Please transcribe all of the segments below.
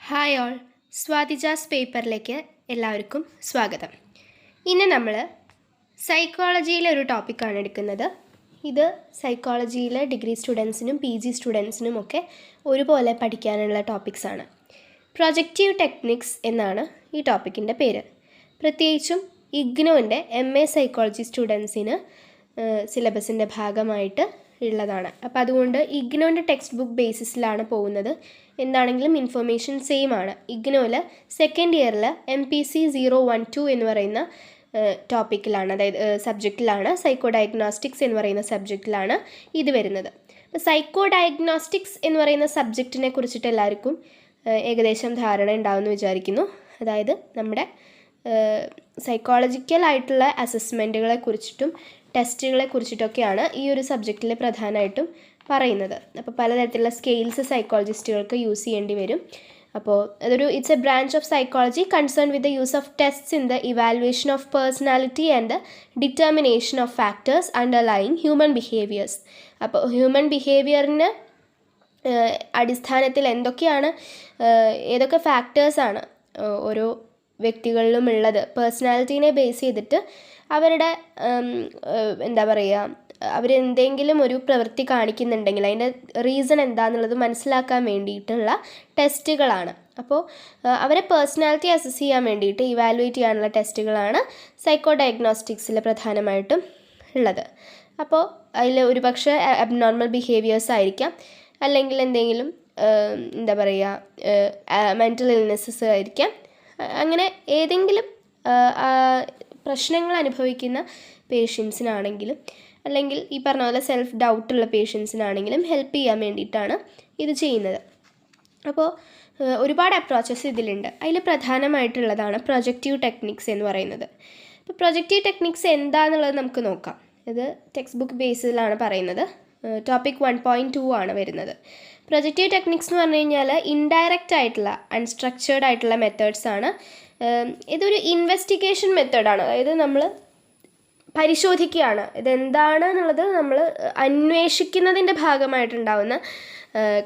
Hi all, സ്വാതിജാസ് പേപ്പറിലേക്ക് എല്ലാവർക്കും സ്വാഗതം. ഇന്ന് നമ്മൾ സൈക്കോളജിയിലെ ഒരു ടോപ്പിക്കാണ് എടുക്കുന്നത്. ഇത് സൈക്കോളജിയിലെ ഡിഗ്രി സ്റ്റുഡൻസിനും PG സ്റ്റുഡൻസിനും ഒക്കെ ഒരുപോലെ പഠിക്കാനുള്ള ടോപ്പിക്സാണ്. പ്രൊജക്റ്റീവ് ടെക്നിക്സ് എന്നാണ് ഈ ടോപ്പിക്കിൻ്റെ പേര്. പ്രത്യേകിച്ചും ഇഗ്നോൻ്റെ MA സൈക്കോളജി സ്റ്റുഡൻസിന് സിലബസിൻ്റെ ഭാഗമായിട്ട് ഉള്ളതാണ്. അപ്പോൾ അതുകൊണ്ട് ഇഗ്നോൻ്റെ ടെക്സ്റ്റ് ബുക്ക് ബേസിസിലാണ് പോകുന്നത്. എന്താണെങ്കിലും ഇൻഫർമേഷൻ സെയിം ആണ്. ഇഗ്നോയിൽ സെക്കൻഡ് ഇയറിൽ MPC 012 എന്ന് പറയുന്ന ടോപ്പിക്കിലാണ്, അതായത് സബ്ജക്റ്റിലാണ്, സൈക്കോ ഡയഗ്നോസ്റ്റിക്സ് എന്ന് പറയുന്ന സബ്ജക്റ്റിലാണ് ഇത് വരുന്നത്. അപ്പോൾ സൈക്കോ ഡയഗ്നോസ്റ്റിക്സ് എന്ന് പറയുന്ന സബ്ജക്റ്റിനെ കുറിച്ചിട്ട് എല്ലാവർക്കും ഏകദേശം ധാരണ ഉണ്ടാവുമെന്ന് വിചാരിക്കുന്നു. അതായത് നമ്മുടെ സൈക്കോളജിക്കലായിട്ടുള്ള അസസ്മെൻറ്റുകളെ കുറിച്ചിട്ടും ടെസ്റ്റുകളെ കുറിച്ചിട്ടൊക്കെയാണ് ഈ ഒരു സബ്ജക്റ്റിൽ പ്രധാനമായിട്ടും പറയുന്നത്. അപ്പോൾ പലതരത്തിലുള്ള സ്കെയിൽസ് സൈക്കോളജിസ്റ്റുകൾക്ക് യൂസ് ചെയ്യേണ്ടി വരും. അപ്പോൾ it's A branch of psychology concern with the use of tests in the evaluation of personality and the determination of factors underlying human behaviours. അപ്പോൾ ഹ്യൂമൻ ബിഹേവിയറിന് അടിസ്ഥാനത്തിൽ ഏതൊക്കെ ഫാക്ടേഴ്സാണ് ഓരോ വ്യക്തികളിലും ഉള്ളത്, പേഴ്സണാലിറ്റീനെ ബേസ് ചെയ്തിട്ട് അവരുടെ അവരെന്തെങ്കിലും ഒരു പ്രവൃത്തി കാണിക്കുന്നുണ്ടെങ്കിൽ അതിൻ്റെ റീസൺ എന്താണെന്നുള്ളത് മനസ്സിലാക്കാൻ വേണ്ടിയിട്ടുള്ള ടെസ്റ്റുകളാണ്. അപ്പോൾ അവരെ പേഴ്സണാലിറ്റി അസസ് ചെയ്യാൻ വേണ്ടിയിട്ട് ഇവാലുവേറ്റ് ചെയ്യാനുള്ള ടെസ്റ്റുകളാണ് സൈക്കോ ഡയഗ്നോസ്റ്റിക്സിൽ പ്രധാനമായിട്ടും ഉള്ളത്. അപ്പോൾ അതിൽ ഒരുപക്ഷെ അബ്നോർമൽ ബിഹേവിയേഴ്സ് ആയിരിക്കാം, അല്ലെങ്കിൽ എന്തെങ്കിലും മെൻ്റൽ ഇൽനെസ്സസ് ആയിരിക്കാം. അങ്ങനെ ഏതെങ്കിലും പ്രശ്നങ്ങൾ അനുഭവിക്കുന്ന പേഷ്യൻസിനാണെങ്കിലും, അല്ലെങ്കിൽ ഈ പറഞ്ഞ പോലെ സെൽഫ് ഡൗട്ടുള്ള പേഷ്യൻസിനാണെങ്കിലും ഹെൽപ്പ് ചെയ്യാൻ വേണ്ടിയിട്ടാണ് ഇത് ചെയ്യുന്നത്. അപ്പോൾ ഒരുപാട് അപ്രോച്ചസ് ഇതിലുണ്ട്. അതിൽ പ്രധാനമായിട്ടുള്ളതാണ് പ്രൊജക്റ്റീവ് ടെക്നിക്സ് എന്ന് പറയുന്നത്. അപ്പോൾ പ്രൊജക്റ്റീവ് ടെക്നിക്സ് എന്താണെന്നുള്ളത് നമുക്ക് നോക്കാം. ഇത് ടെക്സ്റ്റ് ബുക്ക് ബേസിലാണ് പറയുന്നത്. ടോപ്പിക് 1.2 ആണ് വരുന്നത്. പ്രൊജക്റ്റീവ് ടെക്നിക്സ് എന്ന് പറഞ്ഞു കഴിഞ്ഞാൽ ഇൻഡയറക്റ്റ് ആയിട്ടുള്ള അൺസ്ട്രക്ചേർഡ് ആയിട്ടുള്ള മെത്തേഡ്സ് ആണ്. ഇതൊരു ഇൻവെസ്റ്റിഗേഷൻ മെത്തേഡാണ്. അതായത് നമ്മൾ പരിശോധിക്കുകയാണ്, ഇതെന്താണ് എന്നുള്ളത് നമ്മൾ അന്വേഷിക്കുന്നതിൻ്റെ ഭാഗമായിട്ടുണ്ടാവുന്ന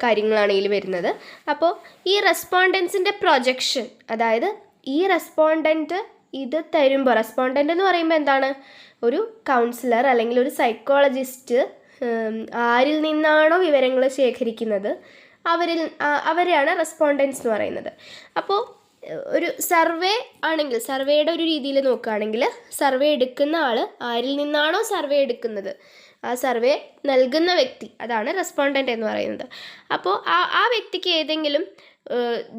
കാര്യങ്ങളാണ് ഇതിൽ വരുന്നത്. അപ്പോൾ ഈ റെസ്പോണ്ടൻസിൻ്റെ പ്രൊജക്ഷൻ, അതായത് ഈ റെസ്പോണ്ടൻറ്റ് ഇത് തരുമ്പോൾ, റെസ്പോണ്ടൻ്റ് എന്ന് പറയുമ്പോൾ എന്താണ്, ഒരു കൗൺസിലർ അല്ലെങ്കിൽ ഒരു സൈക്കോളജിസ്റ്റ് ആരിൽ നിന്നാണോ വിവരങ്ങൾ ശേഖരിക്കുന്നത് അവരെയാണ് റെസ്പോണ്ടൻസ് എന്ന് പറയുന്നത്. അപ്പോൾ ഒരു സർവേ ആണെങ്കിൽ, സർവേയുടെ ഒരു രീതിയിൽ നോക്കുകയാണെങ്കിൽ, സർവേ എടുക്കുന്ന ആൾ ആരിൽ നിന്നാണോ സർവേ എടുക്കുന്നത്, ആ സർവേ നൽകുന്ന വ്യക്തി, അതാണ് റെസ്പോണ്ടൻ്റ് എന്ന് പറയുന്നത്. അപ്പോൾ ആ വ്യക്തിക്ക് ഏതെങ്കിലും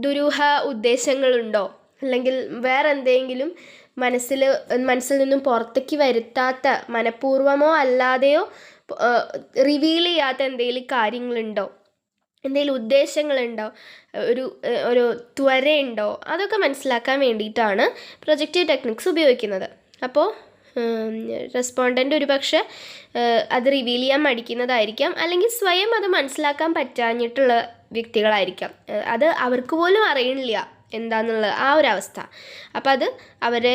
ദുരൂഹ ഉദ്ദേശങ്ങളുണ്ടോ, അല്ലെങ്കിൽ വേറെ എന്തെങ്കിലും മനസ്സിൽ നിന്നും പുറത്തേക്ക് വരുത്താത്ത, മനഃപൂർവ്വമോ അല്ലാതെയോ റിവീൽ ചെയ്യാത്ത എന്തെങ്കിലും കാര്യങ്ങളുണ്ടോ, എന്തെങ്കിലും ഉദ്ദേശങ്ങളുണ്ടോ, ഒരു ത്വരയുണ്ടോ, അതൊക്കെ മനസ്സിലാക്കാൻ വേണ്ടിയിട്ടാണ് പ്രൊജക്റ്റീവ് ടെക്നിക്സ് ഉപയോഗിക്കുന്നത്. അപ്പോൾ റെസ്പോണ്ടൻ്റ് ഒരുപക്ഷെ അത് റിവീൽ ചെയ്യാൻ മടിക്കുന്നതായിരിക്കാം, അല്ലെങ്കിൽ സ്വയം അത് മനസ്സിലാക്കാൻ പറ്റാഞ്ഞിട്ടുള്ള വ്യക്തികളായിരിക്കാം. അത് അവർക്ക് പോലും അറിയണില്ല എന്താണെന്നുള്ള ആ ഒരു അവസ്ഥ. അപ്പോൾ അത് അവരെ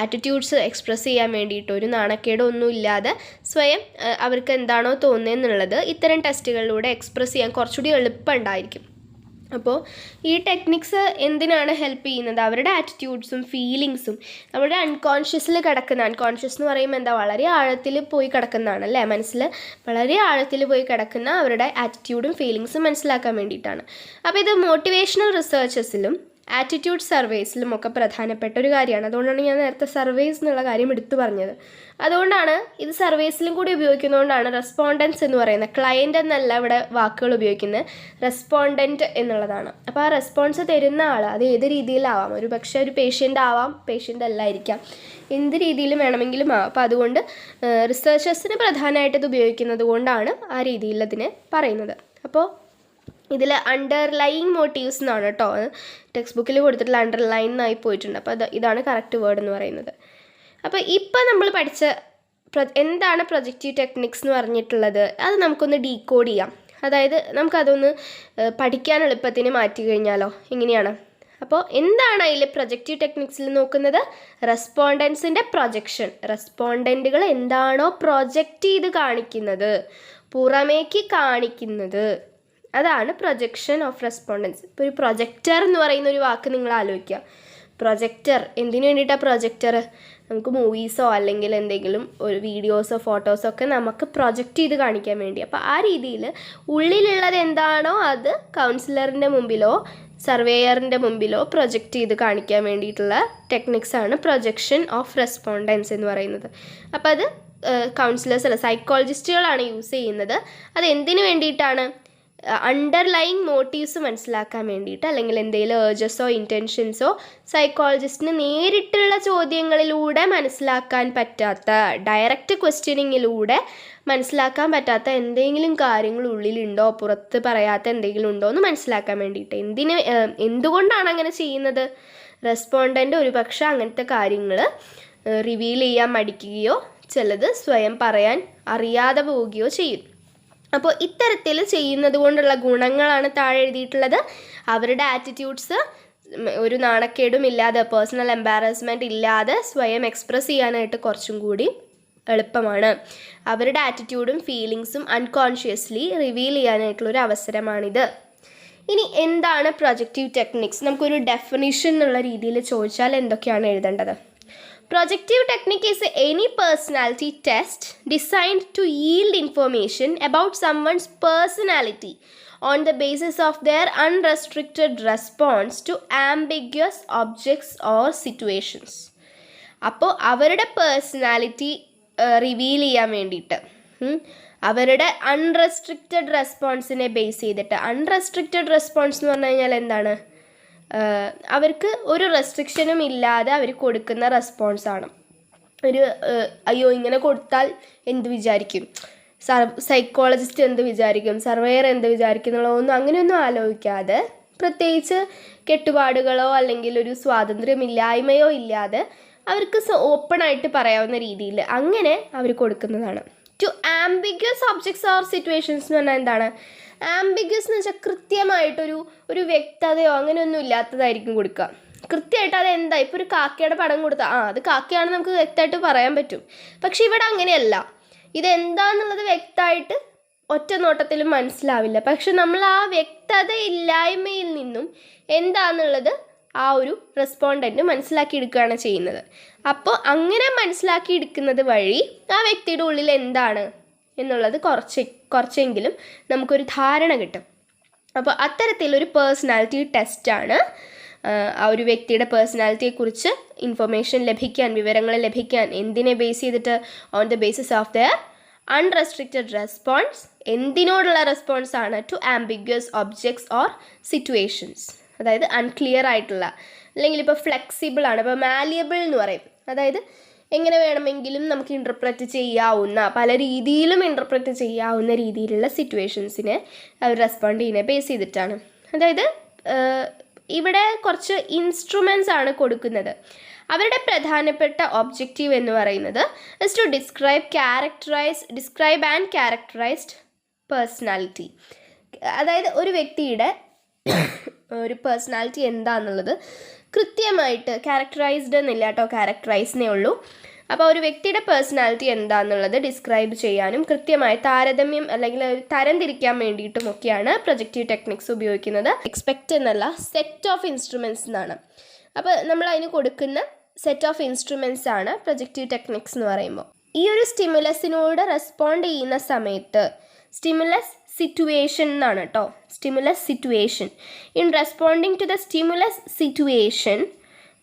ആറ്റിറ്റ്യൂഡ്സ് എക്സ്പ്രസ് ചെയ്യാൻ വേണ്ടിയിട്ട് ഒരു നാണക്കേടൊന്നും ഇല്ലാതെ സ്വയം അവർക്ക് എന്താണോ തോന്നുന്നതെന്നുള്ളത് ഇത്തരം ടെസ്റ്റുകളിലൂടെ എക്സ്പ്രസ് ചെയ്യാൻ കുറച്ചുകൂടി എളുപ്പമുണ്ടായിരിക്കും. അപ്പോൾ ഈ ടെക്നിക്സ് എന്തിനാണ് ഹെൽപ്പ് ചെയ്യുന്നത്, അവരുടെ ആറ്റിറ്റ്യൂഡ്സും ഫീലിങ്സും നമ്മുടെ അൺകോൺഷ്യസിൽ കിടക്കുന്ന, അൺകോൺഷ്യസ് എന്ന് പറയുമ്പോൾ വളരെ ആഴത്തിൽ പോയി കിടക്കുന്നതാണ് അല്ലേ, മനസ്സിൽ വളരെ ആഴത്തിൽ പോയി കിടക്കുന്ന അവരുടെ ആറ്റിറ്റ്യൂഡും ഫീലിങ്സും മനസ്സിലാക്കാൻ വേണ്ടിയിട്ടാണ്. അപ്പോൾ ഇത് മോട്ടിവേഷണൽ റിസർച്ചസിലും ആറ്റിറ്റ്യൂഡ് സർവേസിലും ഒക്കെ പ്രധാനപ്പെട്ട ഒരു കാര്യമാണ്. അതുകൊണ്ടാണ് ഞാൻ നേരത്തെ സർവേസ് എന്നുള്ള കാര്യം എടുത്തു പറഞ്ഞത്. അതുകൊണ്ടാണ് ഇത് സർവേസിലും കൂടി ഉപയോഗിക്കുന്നതുകൊണ്ടാണ് റെസ്പോണ്ടൻസ് എന്ന് പറയുന്നത്. ക്ലയൻ്റ് എന്നല്ല ഇവിടെ വാക്കുകൾ ഉപയോഗിക്കുന്നത്, റെസ്പോണ്ടൻറ്റ് എന്നുള്ളതാണ്. അപ്പോൾ ആ റെസ്പോൺസ് തരുന്ന ആൾ അത് ഏത് രീതിയിലാവാം, ഒരു പക്ഷേ ഒരു പേഷ്യൻ്റ് ആവാം, പേഷ്യൻ്റ് അല്ലായിരിക്കാം, എന്ത് രീതിയിലും വേണമെങ്കിലും ആവാം. അപ്പോൾ അതുകൊണ്ട് റിസർച്ചേഴ്സിന് പ്രധാനമായിട്ട് ഇത് ഉപയോഗിക്കുന്നത് കൊണ്ടാണ് ആ രീതിയിൽ അതിനെ പറയുന്നത്. അപ്പോൾ ഇതിൽ അണ്ടർലൈയിങ് മോട്ടീവ്സ് എന്നാണ് കേട്ടോ ടെക്സ്റ്റ് ബുക്കിൽ കൊടുത്തിട്ടുള്ള, അണ്ടർലൈൻ ആയി പോയിട്ടുണ്ട്. അപ്പോൾ ഇതാണ് കറക്റ്റ് വേർഡ് എന്ന് പറയുന്നത്. അപ്പോൾ ഇപ്പം നമ്മൾ പഠിച്ച എന്താണ് പ്രൊജക്റ്റീവ് ടെക്നിക്സ് എന്ന് പറഞ്ഞിട്ടുള്ളത്, അത് നമുക്കൊന്ന് ഡീകോഡ് ചെയ്യാം. അതായത് നമുക്കതൊന്ന് പഠിക്കാൻ എളുപ്പത്തിന് മാറ്റി കഴിഞ്ഞാലോ, എങ്ങനെയാണ്? അപ്പോൾ എന്താണ് അതിൽ പ്രൊജക്റ്റീവ് ടെക്നിക്സിൽ നോക്കുന്നത്, റെസ്പോണ്ടൻസിൻ്റെ പ്രൊജക്ഷൻ. റെസ്പോണ്ടൻറ്റുകൾ എന്താണോ പ്രൊജക്റ്റ് ചെയ്ത് കാണിക്കുന്നത്, പുറമേക്ക് കാണിക്കുന്നത്, അതാണ് പ്രൊജക്ഷൻ ഓഫ് റെസ്പോണ്ടൻസ്. ഇപ്പോൾ ഒരു പ്രൊജക്ടർ എന്ന് പറയുന്ന ഒരു വാക്ക് നിങ്ങൾ ആലോചിക്കുക. പ്രൊജക്ടർ എന്തിനു വേണ്ടിയിട്ടാണ് പ്രൊജക്ടർ? നമുക്ക് മൂവീസോ അല്ലെങ്കിൽ എന്തെങ്കിലും ഒരു വീഡിയോസോ ഫോട്ടോസോ ഒക്കെ നമുക്ക് പ്രൊജക്റ്റ് ചെയ്ത് കാണിക്കാൻ വേണ്ടി. അപ്പോൾ ആ രീതിയിൽ ഉള്ളിലുള്ളത് എന്താണോ അത് കൗൺസിലറിൻ്റെ മുമ്പിലോ സർവേയറിൻ്റെ മുമ്പിലോ പ്രൊജക്റ്റ് ചെയ്ത് കാണിക്കാൻ വേണ്ടിയിട്ടുള്ള ടെക്നിക്സാണ് പ്രൊജക്ഷൻ ഓഫ് റെസ്പോണ്ടൻസ് എന്ന് പറയുന്നത്. അപ്പോൾ അത് കൗൺസിലേഴ്സ് അല്ല, സൈക്കോളജിസ്റ്റുകളാണ് യൂസ് ചെയ്യുന്നത്. അത് എന്തിനു വേണ്ടിയിട്ടാണ്? അണ്ടർലൈങ് മോട്ടീവ്സ് മനസ്സിലാക്കാൻ വേണ്ടിയിട്ട്, അല്ലെങ്കിൽ എന്തെങ്കിലും ഏർജസോ ഇൻറ്റൻഷൻസോ സൈക്കോളജിസ്റ്റിന് നേരിട്ടുള്ള ചോദ്യങ്ങളിലൂടെ മനസ്സിലാക്കാൻ പറ്റാത്ത, ഡയറക്റ്റ് ക്വസ്റ്റ്യനിങ്ങിലൂടെ മനസ്സിലാക്കാൻ പറ്റാത്ത എന്തെങ്കിലും കാര്യങ്ങൾ ഉള്ളിലുണ്ടോ, പുറത്ത് പറയാത്ത എന്തെങ്കിലും ഉണ്ടോ എന്ന് മനസ്സിലാക്കാൻ വേണ്ടിയിട്ട്. എന്തുകൊണ്ടാണ് അങ്ങനെ ചെയ്യുന്നത്? റെസ്പോണ്ടൻ്റ് ഒരു പക്ഷേ അങ്ങനത്തെ കാര്യങ്ങൾ റിവീൽ ചെയ്യാൻ മടിക്കുകയോ ചിലത് സ്വയം പറയാൻ അറിയാതെ പോവുകയോ ചെയ്യും. അപ്പോൾ ഇത്തരത്തിൽ ചെയ്യുന്നത് കൊണ്ടുള്ള ഗുണങ്ങളാണ് താഴെ എഴുതിയിട്ടുള്ളത്. അവരുടെ ആറ്റിറ്റ്യൂഡ്സ് ഒരു നാണക്കേടും ഇല്ലാതെ, പേഴ്സണൽ എംബാരസ്മെൻറ്റ് ഇല്ലാതെ സ്വയം എക്സ്പ്രസ് ചെയ്യാനായിട്ട് കുറച്ചും കൂടി എളുപ്പമാണ്. അവരുടെ ആറ്റിറ്റ്യൂഡും ഫീലിങ്സും അൺകോൺഷ്യസ്ലി റിവീൽ ചെയ്യാനായിട്ടുള്ളൊരു അവസരമാണിത്. ഇനി എന്താണ് പ്രൊജക്റ്റീവ് ടെക്നിക്സ്? നമുക്കൊരു ഡെഫിനിഷൻ എന്നുള്ള രീതിയിൽ ചോദിച്ചാൽ എന്തൊക്കെയാണ് എഴുതേണ്ടത്? Projective technique is any personality test designed to yield information about someone's personality on the basis of their unrestricted response to ambiguous objects or situations. അപ്പോൾ അവരുടെ പേഴ്സണാലിറ്റി റിവീൽ ചെയ്യാൻ വേണ്ടിയിട്ട് അവരുടെ അൺറെസ്ട്രിക്റ്റഡ് റെസ്പോൺസിനെ ബേസ് ചെയ്തിട്ട്, അൺറെസ്ട്രിക്റ്റഡ് റെസ്പോൺസ് എന്ന് പറഞ്ഞു കഴിഞ്ഞാൽ എന്താണ്? അവർക്ക് ഒരു റെസ്ട്രിക്ഷനും ഇല്ലാതെ അവർ കൊടുക്കുന്ന റെസ്പോൺസാണ്. അയ്യോ ഇങ്ങനെ കൊടുത്താൽ എന്ത് വിചാരിക്കും, സൈക്കോളജിസ്റ്റ് എന്ത് വിചാരിക്കും, സർവേയർ എന്ത് വിചാരിക്കും എന്നുള്ളതൊന്നും അങ്ങനെയൊന്നും ആലോചിക്കാതെ, പ്രത്യേകിച്ച് കെട്ടുപാടുകളോ അല്ലെങ്കിൽ ഒരു സ്വാതന്ത്ര്യമില്ലായ്മയോ ഇല്ലാതെ അവർക്ക് ഓപ്പണായിട്ട് പറയാവുന്ന രീതിയിൽ അങ്ങനെ അവർ കൊടുക്കുന്നതാണ്. To ambiguous objects or situations എന്ന് പറഞ്ഞാൽ എന്താണ്? ആംബിഗ്വസ് എന്ന് വെച്ചാൽ കൃത്യമായിട്ടൊരു വ്യക്തതയോ അങ്ങനെയൊന്നും ഇല്ലാത്തതായിരിക്കും കൊടുക്കുക. കൃത്യമായിട്ട് അതെന്താ, ഇപ്പോൾ ഒരു കാക്കയുടെ പടം കൊടുത്താൽ അത് കാക്കയാണെന്ന് നമുക്ക് വ്യക്തമായിട്ട് പറയാൻ പറ്റും. പക്ഷെ ഇവിടെ അങ്ങനെയല്ല. ഇതെന്താന്നുള്ളത് വ്യക്തമായിട്ട് ഒറ്റ നോട്ടത്തിലും മനസ്സിലാവില്ല. പക്ഷെ നമ്മൾ ആ വ്യക്തതയില്ലായ്മയിൽ നിന്നും എന്താണെന്നുള്ളത് ആ ഒരു റെസ്പോണ്ടൻറ്റ് മനസ്സിലാക്കിയെടുക്കുകയാണ് ചെയ്യുന്നത്. അപ്പോൾ അങ്ങനെ മനസ്സിലാക്കിയെടുക്കുന്നത് വഴി ആ വ്യക്തിയുടെ ഉള്ളിൽ എന്താണ് എന്നുള്ളത് കുറച്ചെങ്കിലും നമുക്കൊരു ധാരണ കിട്ടും. അപ്പോൾ അത്തരത്തിലൊരു പേഴ്സണാലിറ്റി ടെസ്റ്റാണ്. ആ ഒരു വ്യക്തിയുടെ പേഴ്സണാലിറ്റിയെക്കുറിച്ച് ഇൻഫർമേഷൻ ലഭിക്കാൻ, വിവരങ്ങൾ ലഭിക്കാൻ എന്തിനെ ബേസ് ചെയ്തിട്ട്? On the basis of their unrestricted response. എന്തിനോടുള്ള റെസ്പോൺസാണ്? To ambiguous objects or situations. അതായത് അൺക്ലിയർ ആയിട്ടുള്ള, അല്ലെങ്കിൽ ഇപ്പോൾ ഫ്ലെക്സിബിൾ ആണ്, ഇപ്പോൾ മാലിയബിൾ എന്ന് പറയും. അതായത് എങ്ങനെ വേണമെങ്കിലും നമുക്ക് ഇൻ്റർപ്രറ്റ് ചെയ്യാവുന്ന, പല രീതിയിലും ഇൻ്റർപ്രറ്റ് ചെയ്യാവുന്ന രീതിയിലുള്ള സിറ്റുവേഷൻസിനെ അവർ റെസ്പോണ്ട് ചെയ്യുന്നത് ബേസ് ചെയ്തിട്ടാണ്. അതായത് ഇവിടെ കുറച്ച് ഇൻസ്ട്രുമെൻറ്റ്സ് ആണ് കൊടുക്കുന്നത്. അവരുടെ പ്രധാനപ്പെട്ട ഒബ്ജക്റ്റീവ് എന്ന് പറയുന്നത് is to describe and characterized personality. അതായത് ഒരു വ്യക്തിയുടെ ഒരു പേഴ്സണാലിറ്റി എന്താണെന്നുള്ളത് കൃത്യമായിട്ട്, ക്യാരക്ടറൈസ്ഡ് എന്നില്ല കേട്ടോ, ക്യാരക്ടറൈസ്നേ ഉള്ളൂ. അപ്പോൾ ഒരു വ്യക്തിയുടെ പേഴ്സണാലിറ്റി എന്താണെന്നുള്ളത് ഡിസ്ക്രൈബ് ചെയ്യാനും കൃത്യമായി താരതമ്യം അല്ലെങ്കിൽ തരം തിരിക്കാൻ വേണ്ടിയിട്ടുമൊക്കെയാണ് പ്രൊജക്റ്റീവ് ടെക്നിക്സ് ഉപയോഗിക്കുന്നത്. എക്സ്പെക്റ്റ് എന്നല്ല, സെറ്റ് ഓഫ് ഇൻസ്ട്രുമെൻറ്റ്സ് എന്നാണ്. അപ്പോൾ നമ്മൾ അതിന് കൊടുക്കുന്ന സെറ്റ് ഓഫ് ഇൻസ്ട്രുമെൻറ്റ്സ് ആണ് പ്രൊജക്റ്റീവ് ടെക്നിക്സ് എന്ന് പറയുമ്പോൾ. ഈ ഒരു സ്റ്റിമുലസിനോട് റെസ്പോണ്ട് ചെയ്യുന്ന സമയത്ത്, സ്റ്റിമുലസ് സിറ്റുവേഷൻ എന്നാണ് കേട്ടോ, stimulus situation. In responding to the stimulus situation,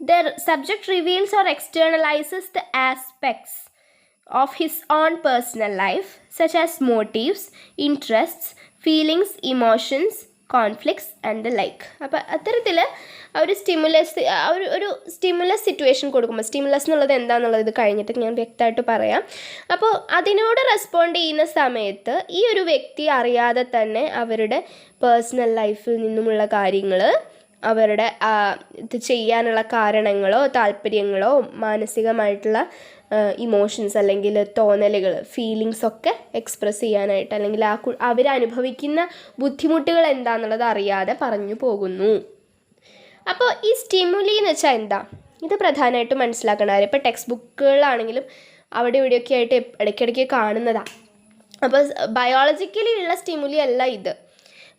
the subject reveals or externalizes the aspects of his own personal life, such as motives, interests, feelings, emotions, conflicts and the like. അപ്പോൾ അത്തരത്തിൽ ഒരു stimulus situation കൊടുക്കുമ്പോൾ, stimulus എന്നുള്ളത് എന്താണെന്നുള്ളത് ഇത് കഴിഞ്ഞിട്ട് ഞാൻ വ്യക്തമായിട്ട് പറയാം. അപ്പോൾ അതിനോട് റെസ്പോണ്ട് ചെയ്യുന്ന സമയത്ത് ഈ ഒരു വ്യക്തി അറിയാതെ തന്നെ അവരുടെ പേഴ്സണൽ ലൈഫിൽ നിന്നുമുള്ള കാര്യങ്ങൾ, അവരുടെ ഇത് ചെയ്യാനുള്ള കാരണങ്ങളോ താല്പര്യങ്ങളോ മാനസികമായിട്ടുള്ള ഇമോഷൻസ് അല്ലെങ്കിൽ തോന്നലുകൾ, ഫീലിങ്സൊക്കെ എക്സ്പ്രസ് ചെയ്യാനായിട്ട്, അല്ലെങ്കിൽ അവരനുഭവിക്കുന്ന ബുദ്ധിമുട്ടുകൾ എന്താണെന്നുള്ളത് അറിയാതെ പറഞ്ഞു പോകുന്നു. അപ്പോൾ ഈ സ്റ്റിമുലി എന്ന് വെച്ചാൽ എന്താ? ഇത് പ്രധാനമായിട്ട് മനസ്സിലാക്കേണ്ട കാര്യം, ഇപ്പോൾ ടെക്സ്റ്റ് ബുക്കുകളാണെങ്കിലും അവിടെ ഇവിടെയൊക്കെ ആയിട്ട് ഇടയ്ക്കിടയ്ക്ക് കാണുന്നതാണ്. അപ്പോൾ ബയോളജിക്കലി ഉള്ള സ്റ്റിമുലി അല്ല ഇത്.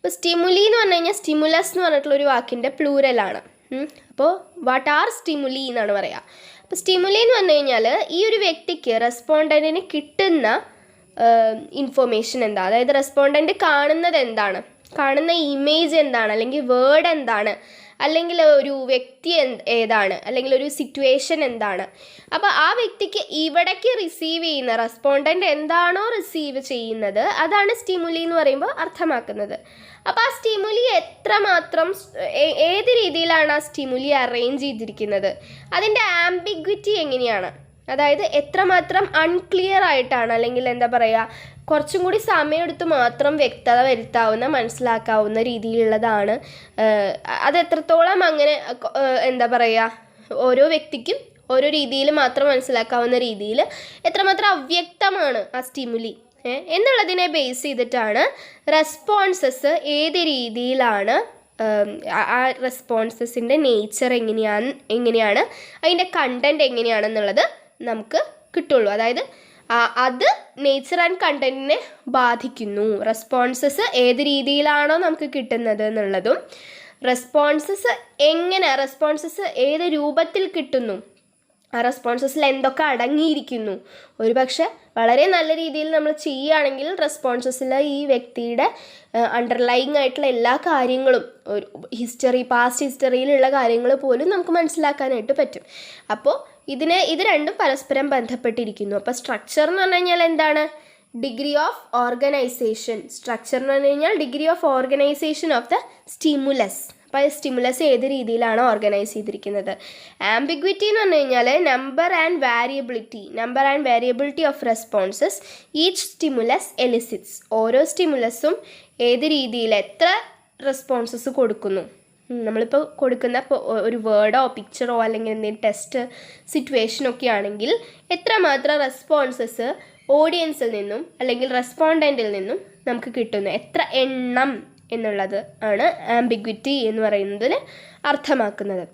ഇപ്പോൾ സ്റ്റിമുലി എന്ന് പറഞ്ഞു കഴിഞ്ഞാൽ സ്റ്റിമുലസ് എന്ന് പറഞ്ഞിട്ടുള്ളൊരു വാക്കിൻ്റെ പ്ലൂരലാണ്. അപ്പോൾ വാട്ട് ആർ സ്റ്റിമുലി എന്നാണ് പറയുക. അപ്പോൾ സ്റ്റിമുലി എന്ന് പറഞ്ഞു കഴിഞ്ഞാൽ ഈ ഒരു വ്യക്തിക്ക് റെസ്പോണ്ടൻറ്റിന് കിട്ടുന്ന ഇൻഫോർമേഷൻ എന്താ, അതായത് റെസ്പോണ്ടൻറ്റ് കാണുന്നത് എന്താണ്, കാണുന്ന ഇമേജ് എന്താണ്, അല്ലെങ്കിൽ വേർഡ് എന്താണ്, അല്ലെങ്കിൽ ഒരു വ്യക്തി ഏതാണ്, അല്ലെങ്കിൽ ഒരു സിറ്റുവേഷൻ എന്താണ്. അപ്പോൾ ആ വ്യക്തിക്ക് ഇവിടേക്ക് റിസീവ് ചെയ്യുന്ന റെസ്പോണ്ടൻ്റ് എന്താണോ റിസീവ് ചെയ്യുന്നത് അതാണ് സ്റ്റിമുലി എന്ന് പറയുമ്പോൾ അർത്ഥമാക്കുന്നത്. അപ്പോൾ ആ സ്റ്റിമുലി എത്രമാത്രം ഏത് രീതിയിലാണ് ആ സ്റ്റിമുലി അറേഞ്ച് ചെയ്തിരിക്കുന്നത്, അതിൻ്റെ ആംബിഗ്വിറ്റി എങ്ങനെയാണ്, അതായത് എത്രമാത്രം അൺക്ലിയർ ആയിട്ടാണ്, അല്ലെങ്കിൽ എന്താ പറയുക, കുറച്ചും കൂടി സമയമെടുത്ത് മാത്രം വ്യക്തത വരുത്താവുന്ന മനസ്സിലാക്കാവുന്ന രീതിയിലുള്ളതാണ്. അത് എത്രത്തോളം അങ്ങനെ എന്താ പറയുക, ഓരോ വ്യക്തിക്കും ഓരോ രീതിയിൽ മാത്രം മനസ്സിലാക്കാവുന്ന രീതിയിൽ എത്രമാത്രം അവ്യക്തമാണ് ആ സ്റ്റിമുലി എന്നുള്ളതിനെ ബേസ് ചെയ്തിട്ടാണ് റെസ്പോൺസസ് ഏത് രീതിയിലാണ്, ആ റെസ്പോൺസസിൻ്റെ നേച്ചർ എങ്ങനെയാണ് അതിൻ്റെ കണ്ടൻറ്റ് എങ്ങനെയാണെന്നുള്ളത് നമുക്ക് കിട്ടുള്ളൂ. അതായത് അത് നേച്ചർ ആൻഡ് കണ്ടൻറ്റിനെ ബാധിക്കുന്നു. റെസ്പോൺസസ് ഏത് രീതിയിലാണോ നമുക്ക് കിട്ടുന്നത് എന്നുള്ളതും റെസ്പോൺസസ് ഏത് രൂപത്തിൽ കിട്ടുന്നു, ആ റെസ്പോൺസസിൽ എന്തൊക്കെ അടങ്ങിയിരിക്കുന്നു. ഒരു പക്ഷേ വളരെ നല്ല രീതിയിൽ നമ്മൾ ചെയ്യുകയാണെങ്കിൽ റെസ്പോൺസസിൽ ഈ വ്യക്തിയുടെ അണ്ടർലൈങ് ആയിട്ടുള്ള എല്ലാ കാര്യങ്ങളും, ഒരു പാസ്റ്റ് ഹിസ്റ്ററിയിലുള്ള കാര്യങ്ങൾ പോലും നമുക്ക് മനസ്സിലാക്കാനായിട്ട് പറ്റും. അപ്പോൾ ഇത് രണ്ടും പരസ്പരം ബന്ധപ്പെട്ടിരിക്കുന്നു. അപ്പോൾ സ്ട്രക്ചർ എന്ന് പറഞ്ഞു കഴിഞ്ഞാൽ എന്താണ്, ഡിഗ്രി ഓഫ് ഓർഗനൈസേഷൻ. സ്ട്രക്ചർ എന്ന് പറഞ്ഞു കഴിഞ്ഞാൽ degree of organisation of the stimulus. അപ്പോൾ സ്റ്റിമുലസ് ഏത് രീതിയിലാണ് ഓർഗനൈസ് ചെയ്തിരിക്കുന്നത്. ആംബിഗ്വിറ്റി എന്ന് പറഞ്ഞു കഴിഞ്ഞാൽ number and variability of responses each stimulus elicits. ഓരോ സ്റ്റിമുലസും ഏത് രീതിയിൽ എത്ര റെസ്പോൺസസ് കൊടുക്കുന്നു. നമ്മളിപ്പോൾ കൊടുക്കുന്ന ഒരു വേർഡോ പിക്ചറോ അല്ലെങ്കിൽ എന്തെങ്കിലും ടെസ്റ്റ് സിറ്റുവേഷനൊക്കെ ആണെങ്കിൽ എത്രമാത്രം റെസ്പോൺസസ് ഓഡിയൻസിൽ നിന്നും അല്ലെങ്കിൽ റെസ്പോണ്ടൻറ്റിൽ നിന്നും നമുക്ക് കിട്ടുന്നു, എത്ര എണ്ണം എന്നുള്ളത് ആണ് ആംബിഗ്വിറ്റി എന്ന് പറയുന്നതിന് അർത്ഥമാക്കുന്നത്.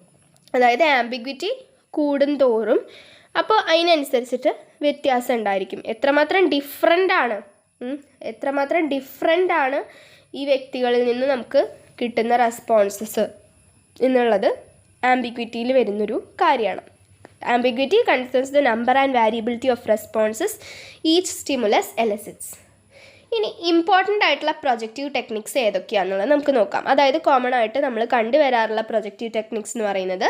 അതായത് ആംബിഗ്വിറ്റി കൂടുന്തോറും അപ്പോൾ അതിനനുസരിച്ചിട്ട് വ്യത്യാസം ഉണ്ടായിരിക്കും. എത്രമാത്രം ഡിഫറൻ്റ് ആണ് ഈ വ്യക്തികളിൽ നിന്ന് നമുക്ക് കിട്ടുന്ന റെസ്പോൺസസ് എന്നുള്ളത് ആംബിഗ്വിറ്റിയിൽ വരുന്നൊരു കാര്യമാണ്. Ambiguity concerns the number and variability of responses each stimulus elicits. ഇനി ഇമ്പോർട്ടൻ്റ് ആയിട്ടുള്ള പ്രൊജക്റ്റീവ് ടെക്നിക്സ് ഏതൊക്കെയാണെന്നുള്ളത് നമുക്ക് നോക്കാം. അതായത് കോമൺ ആയിട്ട് നമ്മൾ കണ്ടുവരാറുള്ള പ്രൊജക്റ്റീവ് ടെക്നിക്സ് എന്ന് പറയുന്നത്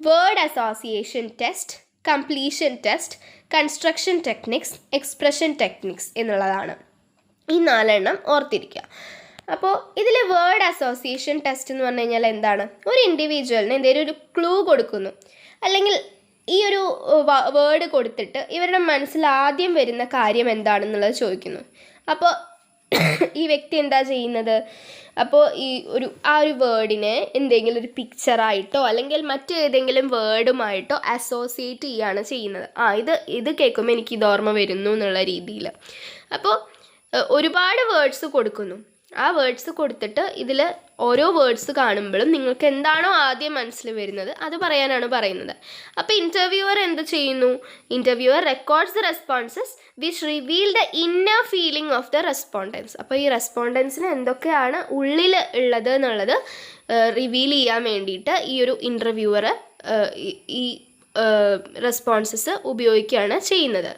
word association test, completion test, construction techniques, expression techniques എന്നുള്ളതാണ്. ഈ 4 എണ്ണം ഓർത്തിരിക്കുക. അപ്പോൾ ഇതിൽ വേർഡ് അസോസിയേഷൻ ടെസ്റ്റ് എന്ന് പറഞ്ഞു കഴിഞ്ഞാൽ എന്താണ്, ഒരു ഇൻഡിവിജ്വലിന് എന്തെങ്കിലും ഒരു ക്ലൂ കൊടുക്കുന്നു, അല്ലെങ്കിൽ ഈ ഒരു വേർഡ് കൊടുത്തിട്ട് ഇവരുടെ മനസ്സിൽ ആദ്യം വരുന്ന കാര്യം എന്താണെന്നുള്ളത് ചോദിക്കുന്നു. അപ്പോൾ ഈ വ്യക്തി എന്താ ചെയ്യുന്നത്, അപ്പോൾ ആ ഒരു വേർഡിനെ എന്തെങ്കിലും ഒരു പിക്ചറായിട്ടോ അല്ലെങ്കിൽ മറ്റേതെങ്കിലും വേർഡുമായിട്ടോ അസോസിയേറ്റ് ചെയ്യുകയാണ് ചെയ്യുന്നത്. ഇത് കേൾക്കുമ്പോൾ എനിക്ക് ഇത് ഓർമ്മ വരുന്നു എന്നുള്ള രീതിയിൽ. അപ്പോൾ ഒരുപാട് വേർഡ്സ് കൊടുക്കുന്നു. ആ വേർഡ്സ് കൊടുത്തിട്ട് ഇതിൽ ഓരോ വേർഡ്സ് കാണുമ്പോഴും നിങ്ങൾക്ക് എന്താണോ ആദ്യം മനസ്സിൽ വരുന്നത് അത് പറയാനാണ് പറയുന്നത്. അപ്പോൾ ഇൻ്റർവ്യൂവർ എന്ത് ചെയ്യുന്നു, interviewer records the responses which reveal the inner feeling of the respondents. അപ്പോൾ ഈ റെസ്പോണ്ടൻസിന് എന്തൊക്കെയാണ് ഉള്ളിൽ ഉള്ളത് എന്നുള്ളത് റിവീൽ ചെയ്യാൻ വേണ്ടിയിട്ട് ഈ ഒരു ഇൻ്റർവ്യൂവർ ഈ റെസ്പോൺസസ് ഉപയോഗിക്കുകയാണ് ചെയ്യുന്നത്.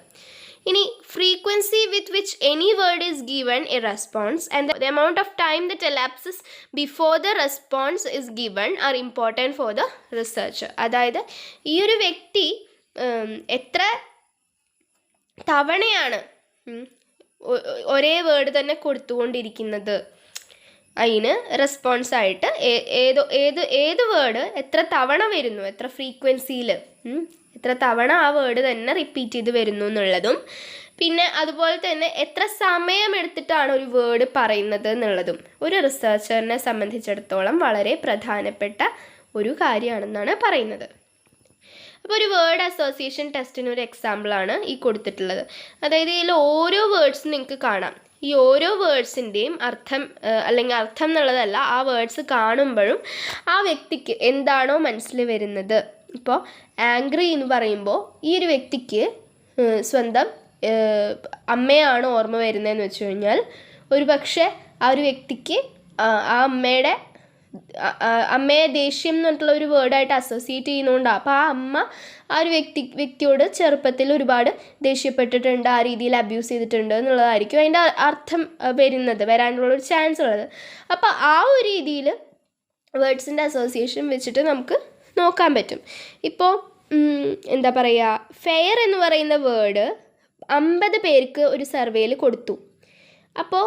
ഇനി frequency with which any word is given a response and the amount of time that elapses before the response is given are important for the researcher. അതായത് ഈ ഒരു വ്യക്തി എത്ര തവണയാണ് ഒരേ വേർഡ് തന്നെ കൊടുത്തുകൊണ്ടിരിക്കുന്നത്, അതിന് റെസ്പോൺസായിട്ട് ഏത് വേർഡ് എത്ര തവണ വരുന്നു, എത്ര ഫ്രീക്വൻസിയിൽ എത്ര തവണ ആ വേർഡ് തന്നെ റിപ്പീറ്റ് ചെയ്ത് വരുന്നു എന്നുള്ളതും, പിന്നെ അതുപോലെ തന്നെ എത്ര സമയമെടുത്തിട്ടാണ് ഒരു വേർഡ് പറയുന്നത് എന്നുള്ളതും ഒരു റിസർച്ചറിനെ സംബന്ധിച്ചിടത്തോളം വളരെ പ്രധാനപ്പെട്ട ഒരു കാര്യമാണെന്നാണ് പറയുന്നത്. അപ്പോൾ ഒരു വേർഡ് അസോസിയേഷൻ ടെസ്റ്റിന് ഒരു എക്സാമ്പിളാണ് ഈ കൊടുത്തിട്ടുള്ളത്. അതായത് ഇതിൽ ഓരോ വേർഡ്സും നിങ്ങൾക്ക് കാണാം. ഈ ഓരോ വേർഡ്സിൻ്റെയും അർത്ഥം അല്ലെങ്കിൽ അർത്ഥം എന്നുള്ളതല്ല, ആ വേർഡ്സ് കാണുമ്പോഴും ആ വ്യക്തിക്ക് എന്താണോ മനസ്സിൽ വരുന്നത്. ഇപ്പോൾ ആംഗ്രി എന്ന് പറയുമ്പോൾ ഈ ഒരു വ്യക്തിക്ക് സ്വന്തം അമ്മയാണ് ഓർമ്മ വരുന്നതെന്ന് വെച്ച് കഴിഞ്ഞാൽ ഒരു പക്ഷേ ആ ഒരു വ്യക്തിക്ക് ആ അമ്മയെ ദേഷ്യം എന്ന് പറഞ്ഞിട്ടുള്ള ഒരു വേർഡായിട്ട് അസോസിയേറ്റ് ചെയ്യുന്നതുകൊണ്ടാണ്. അപ്പോൾ ആ ഒരു വ്യക്തിയോട് ചെറുപ്പത്തിൽ ഒരുപാട് ദേഷ്യപ്പെട്ടിട്ടുണ്ട്, ആ രീതിയിൽ അബ്യൂസ് ചെയ്തിട്ടുണ്ട് എന്നുള്ളതായിരിക്കും അതിൻ്റെ അർത്ഥം വരാനുള്ളൊരു ചാൻസ് ഉള്ളത്. അപ്പോൾ ആ ഒരു രീതിയിൽ വേർഡ്സിൻ്റെ അസോസിയേഷൻ വെച്ചിട്ട് നമുക്ക് നോക്കാൻ പറ്റും. ഇപ്പോൾ എന്താ പറയുക, ഫെയർ എന്ന് പറയുന്ന വേർഡ് 50 പേർക്ക് ഒരു സർവേയിൽ കൊടുത്തു. അപ്പോൾ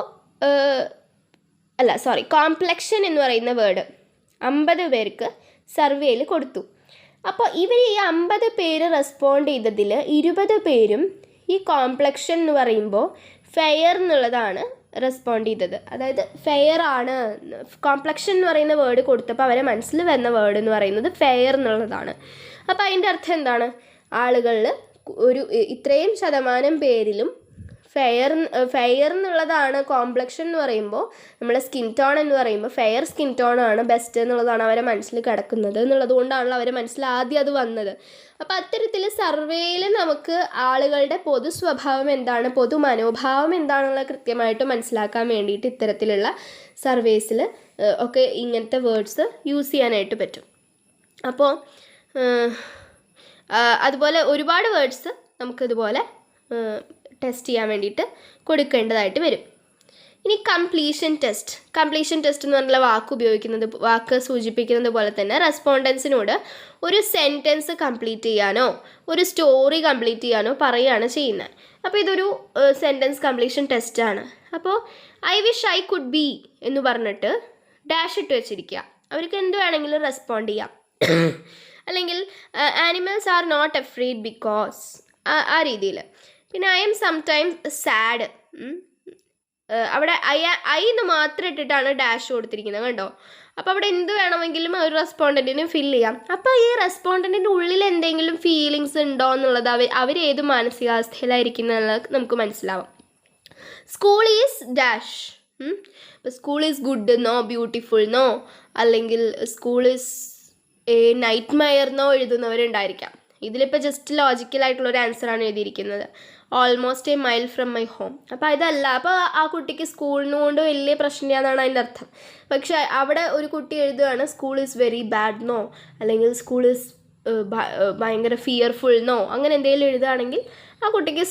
കോംപ്ലക്ഷൻ എന്ന് പറയുന്ന വേർഡ് 50 പേർക്ക് സർവേയിൽ കൊടുത്തു. അപ്പോൾ ഇവർ ഈ 50 പേര് റെസ്പോണ്ട് ചെയ്തതിൽ 20 പേരും ഈ കോംപ്ലക്ഷൻ എന്ന് പറയുമ്പോൾ ഫെയർ എന്നുള്ളതാണ് റെസ്പോണ്ട് ചെയ്തത്. അതായത് ഫെയർ ആണ്, കോംപ്ലക്ഷൻ എന്ന് പറയുന്ന വേർഡ് കൊടുത്തപ്പോൾ അവരെ മനസ്സിൽ വന്ന വേർഡ് എന്ന് പറയുന്നത് ഫെയർ എന്നുള്ളതാണ്. അപ്പോൾ അതിൻ്റെ അർത്ഥം എന്താണ്? ആളുകളിൽ ഒരു ഇത്രയും ശതമാനം പേരിലും ഫെയർ എന്നുള്ളതാണ് കോംപ്ലക്ഷൻ എന്ന് പറയുമ്പോൾ, നമ്മളെ സ്കിൻ ടോൺ എന്ന് പറയുമ്പോൾ ഫെയർ സ്കിൻ ടോൺ ആണ് ബെസ്റ്റ് എന്നുള്ളതാണ് അവരെ മനസ്സിൽ കിടക്കുന്നത് എന്നുള്ളത് കൊണ്ടാണല്ലോ അവരെ മനസ്സിൽ ആദ്യം അത് വന്നത്. അപ്പോൾ അത്തരത്തിൽ സർവേയിൽ നമുക്ക് ആളുകളുടെ പൊതു സ്വഭാവം എന്താണ്, പൊതു മനോഭാവം എന്താണെന്നുള്ളത് കൃത്യമായിട്ട് മനസ്സിലാക്കാൻ വേണ്ടിയിട്ട് ഇത്തരത്തിലുള്ള സർവേസിൽ ഒക്കെ ഇങ്ങനത്തെ വേർഡ്സ് യൂസ് ചെയ്യാനായിട്ട് പറ്റും. അപ്പോൾ അതുപോലെ ഒരുപാട് വേർഡ്സ് നമുക്കിതുപോലെ ടെസ്റ്റ് ചെയ്യാൻ വേണ്ടിയിട്ട് കൊടുക്കേണ്ടതായിട്ട് വരും. ഇനി കംപ്ലീഷൻ ടെസ്റ്റ് എന്ന് പറഞ്ഞുള്ള വാക്ക് സൂചിപ്പിക്കുന്നത് പോലെ തന്നെ റെസ്പോണ്ടൻസിനോട് ഒരു സെൻറ്റൻസ് കംപ്ലീറ്റ് ചെയ്യാനോ ഒരു സ്റ്റോറി കംപ്ലീറ്റ് ചെയ്യാനോ പറയുകയാണ് ചെയ്യുന്നത്. അപ്പോൾ ഇതൊരു സെൻറ്റൻസ് കംപ്ലീഷൻ ടെസ്റ്റാണ്. അപ്പോൾ I wish I could be എന്ന് പറഞ്ഞിട്ട് ഡാഷ് ഇട്ട് വെച്ചിരിക്കുക. അവർക്ക് എന്ത് വേണമെങ്കിലും റെസ്പോണ്ട് ചെയ്യാം. അല്ലെങ്കിൽ animals are not afraid because ആ രീതിയിൽ. പിന്നെ ഐ എം സംടൈംസ് സാഡ്, അവിടെ ഐ എന്ന് മാത്രം ഇട്ടിട്ടാണ് ഡാഷ് കൊടുത്തിരിക്കുന്നത്, കണ്ടോ? അപ്പോൾ അവിടെ എന്ത് വേണമെങ്കിലും ഒരു റെസ്പോണ്ടൻറ്റിന് ഫിൽ ചെയ്യാം. അപ്പോൾ ഈ റെസ്പോണ്ടൻറ്റിൻ്റെ ഉള്ളിൽ എന്തെങ്കിലും ഫീലിങ്സ് ഉണ്ടോ എന്നുള്ളത് അവർ ഏത് മാനസികാവസ്ഥയിലായിരിക്കുന്നത് നമുക്ക് മനസ്സിലാവും. സ്കൂൾ ഈസ് ഡാഷ്, ഇപ്പോൾ സ്കൂൾ ഈസ് ഗുഡ് എന്നോ ബ്യൂട്ടിഫുൾ എന്നോ അല്ലെങ്കിൽ school is A night Meyer എന്നോ എഴുതുന്നവരുണ്ടായിരിക്കാം. ഇതിലിപ്പോൾ ജസ്റ്റ് ലോജിക്കലായിട്ടുള്ളൊരു ആൻസറാണ് എഴുതിയിരിക്കുന്നത്, almost A mile from my home. അപ്പോൾ ഇതല്ല, അപ്പോൾ ആ കുട്ടിക്ക് സ്കൂളിനുകൊണ്ട് വലിയ പ്രശ്നമില്ലാന്നാണ് അതിൻ്റെ അർത്ഥം. പക്ഷേ അവിടെ ഒരു കുട്ടി എഴുതുകയാണ് സ്കൂൾ ഈസ് വെരി ബാഡ് എന്നോ അല്ലെങ്കിൽ സ്കൂൾ ഈസ് ഭയങ്കര ഫിയർഫുൾ എന്നോ അങ്ങനെ എന്തെങ്കിലും എഴുതുകയാണെങ്കിൽ ആ കുട്ടിക്ക്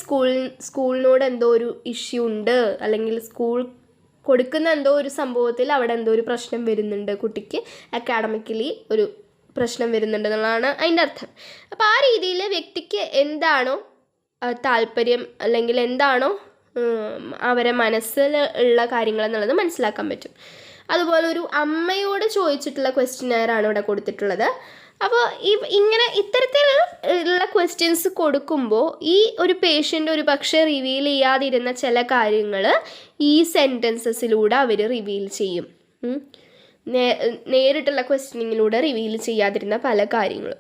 സ്കൂളിനോട് എന്തോ ഒരു ഇഷ്യൂ ഉണ്ട്, അല്ലെങ്കിൽ സ്കൂൾ കൊടുക്കുന്ന എന്തോ ഒരു സംഭവത്തിൽ അവിടെ എന്തോ ഒരു പ്രശ്നം വരുന്നുണ്ട്, കുട്ടിക്ക് അക്കാഡമിക്കലി ഒരു പ്രശ്നം വരുന്നുണ്ട് എന്നുള്ളതാണ് അതിൻ്റെ അർത്ഥം. അപ്പോൾ ആ രീതിയിൽ വ്യക്തിക്ക് എന്താണോ താല്പര്യം അല്ലെങ്കിൽ എന്താണോ അവരെ മനസ്സിൽ ഉള്ള കാര്യങ്ങൾ എന്നുള്ളത് മനസ്സിലാക്കാൻ പറ്റും. അതുപോലെ ഒരു അമ്മയോട് ചോദിച്ചിട്ടുള്ള ക്വസ്റ്റ്യനെയറാണ് ഇവിടെ കൊടുത്തിട്ടുള്ളത്. അപ്പോൾ ഇത്തരത്തിലുള്ള ക്വസ്റ്റ്യൻസ് കൊടുക്കുമ്പോൾ ഈ ഒരു പേഷ്യൻ്റ് ഒരു പക്ഷേ റിവീൽ ചെയ്യാതിരുന്ന ചില കാര്യങ്ങൾ ഈ സെൻറ്റൻസസിലൂടെ അവർ റിവീൽ ചെയ്യും. നേരിട്ടുള്ള ക്വസ്റ്റ്യനിങ്ങിലൂടെ റിവീൽ ചെയ്യാതിരുന്ന പല കാര്യങ്ങളും.